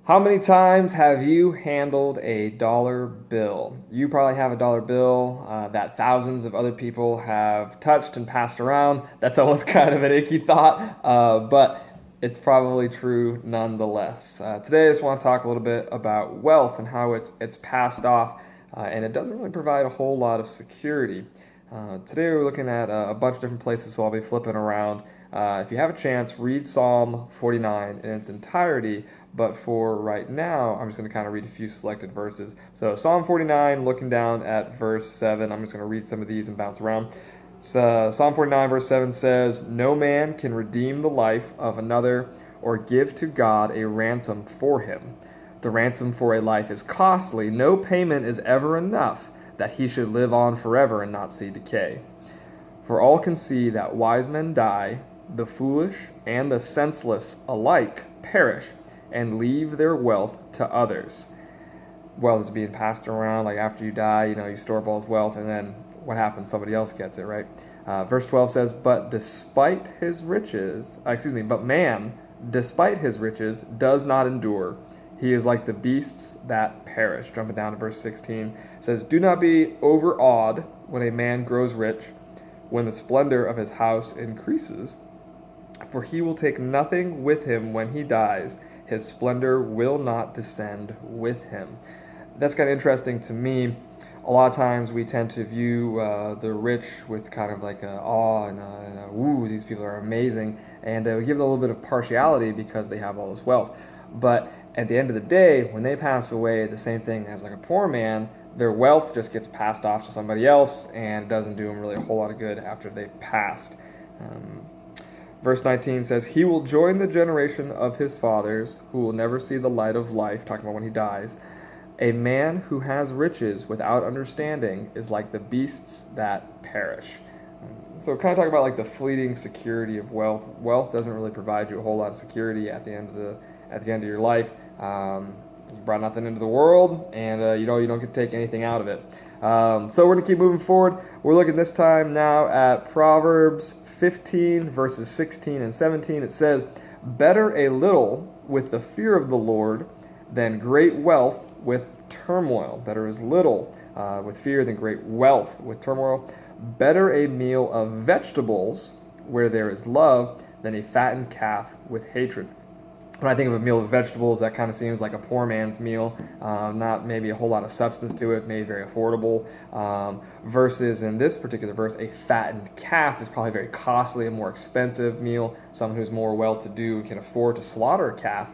How many times have you handled a dollar bill? You probably have a dollar bill that thousands of other people have touched and passed around. That's almost kind of an icky thought, but it's probably true nonetheless. Today, I just want to talk a little bit about wealth and how it's passed off, and it doesn't really provide a whole lot of security. Today, we're looking at a bunch of different places, so I'll be flipping around. If you have a chance, read Psalm 49 in its entirety. But for right now, I'm just going to kind of read a few selected verses. So Psalm 49, looking down at verse 7, I'm just going to read some of these and bounce around. So, Psalm 49, verse 7 says, "No man can redeem the life of another or give to God a ransom for him. The ransom for a life is costly. No payment is ever enough that he should live on forever and not see decay. For all can see that wise men die, the foolish and the senseless alike perish, and leave their wealth to others." Wealth is being passed around. Like after you die, you store up all this wealth, and then what happens? Somebody else gets it, right? Verse 12 says, "But despite his riches, but man, despite his riches, does not endure. He is like the beasts that perish." Jumping down to verse 16, it says, "Do not be overawed when a man grows rich, when the splendor of his house increases. For he will take nothing with him when he dies. His splendor will not descend with him." That's kind of interesting to me. A lot of times we tend to view the rich with kind of like a awe and ooh, these people are amazing. And we give them a little bit of partiality because they have all this wealth. But at the end of the day, when they pass away, the same thing as like a poor man, their wealth just gets passed off to somebody else and doesn't do them really a whole lot of good after they've passed. Verse 19 says, "He will join the generation of his fathers, who will never see the light of life," talking about when he dies. "A man who has riches without understanding is like the beasts that perish." So kind of talk about like the fleeting security of wealth. Wealth doesn't really provide you a whole lot of security at the end of your life. You brought nothing into the world, and you don't get to take anything out of it. So we're going to keep moving forward. We're looking this time now at Proverbs 15, verses 16 and 17. It says, "Better a little with the fear of the Lord than great wealth with turmoil." Better is little with fear than great wealth with turmoil. "Better a meal of vegetables where there is love than a fattened calf with hatred." When I think of a meal of vegetables, that kind of seems like a poor man's meal, not maybe a whole lot of substance to it, maybe very affordable. Versus in this particular verse, a fattened calf is probably a very costly and more expensive meal. Someone who's more well-to-do can afford to slaughter a calf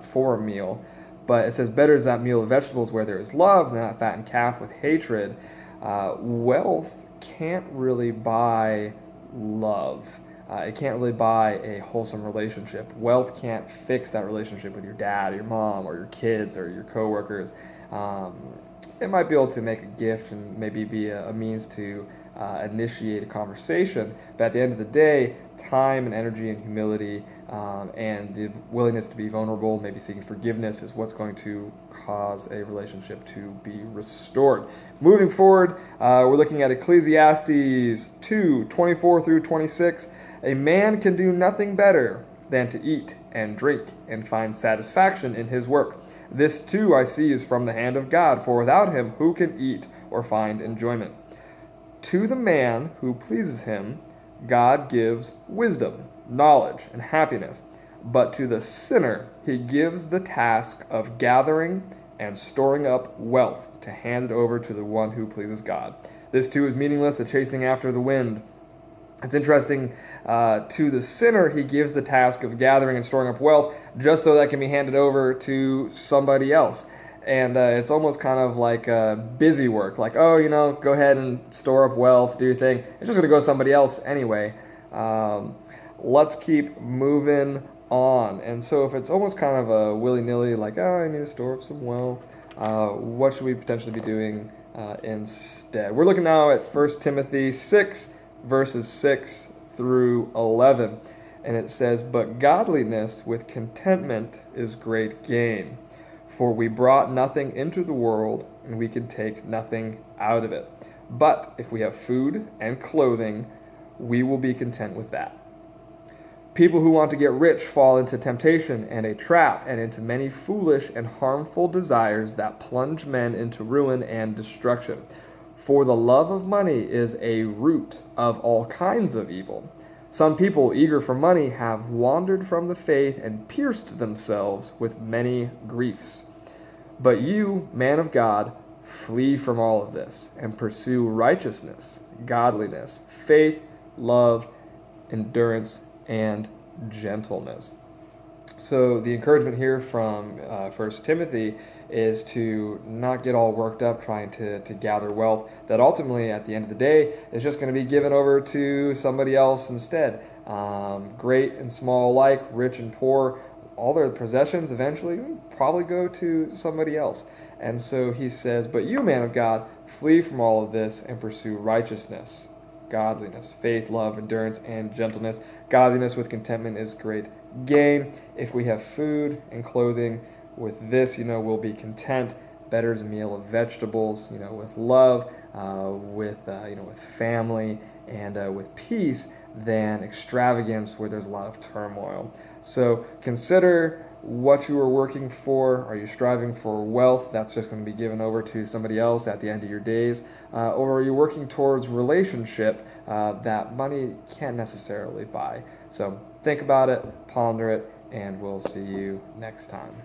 for a meal. But it says, "Better is that meal of vegetables where there is love than that fattened calf with hatred." Wealth can't really buy love. It can't really buy a wholesome relationship. Wealth can't fix that relationship with your dad, or your mom, or your kids, or your coworkers. It might be able to make a gift and maybe be a means to initiate a conversation, but at the end of the day, time and energy and humility and the willingness to be vulnerable, maybe seeking forgiveness, is what's going to cause a relationship to be restored. Moving forward, we're looking at Ecclesiastes 2:24 through 26. "A man can do nothing better than to eat and drink and find satisfaction in his work. This too I see is from the hand of God, for without him who can eat or find enjoyment? To the man who pleases him, God gives wisdom, knowledge, and happiness. But to the sinner, he gives the task of gathering and storing up wealth to hand it over to the one who pleases God. This too is meaningless, a chasing after the wind." It's interesting, to the sinner, he gives the task of gathering and storing up wealth just so that can be handed over to somebody else. And it's almost kind of like busy work. Like, oh, go ahead and store up wealth, do your thing. It's just going to go to somebody else anyway. Let's keep moving on. And so if it's almost kind of a willy-nilly, like, oh, I need to store up some wealth, what should we potentially be doing instead? We're looking now at 1 Timothy 6, verses 6 through 11. And it says, "But godliness with contentment is great gain. For we brought nothing into the world, and we can take nothing out of it. But if we have food and clothing, we will be content with that." People who want to get rich fall into temptation and a trap and into many foolish and harmful desires that plunge men into ruin and destruction. For the love of money is a root of all kinds of evil. Some people, eager for money, have wandered from the faith and pierced themselves with many griefs. But you, man of God, flee from all of this and pursue righteousness, godliness, faith, love, endurance, and gentleness. So the encouragement here from 1 Timothy is to not get all worked up trying to gather wealth that ultimately at the end of the day is just going to be given over to somebody else instead. Great and small alike, rich and poor, all their possessions eventually probably go to somebody else. And so he says, but you, man of God, flee from all of this and pursue righteousness, godliness, faith, love, endurance, and gentleness. Godliness with contentment is great gain. If we have food and clothing, with this, we'll be content. Better is a meal of vegetables, with love, with family, and with peace than extravagance where there's a lot of turmoil. So consider what you are working for. Are you striving for wealth that's just going to be given over to somebody else at the end of your days? Or are you working towards relationship that money can't necessarily buy? So think about it, ponder it, and we'll see you next time.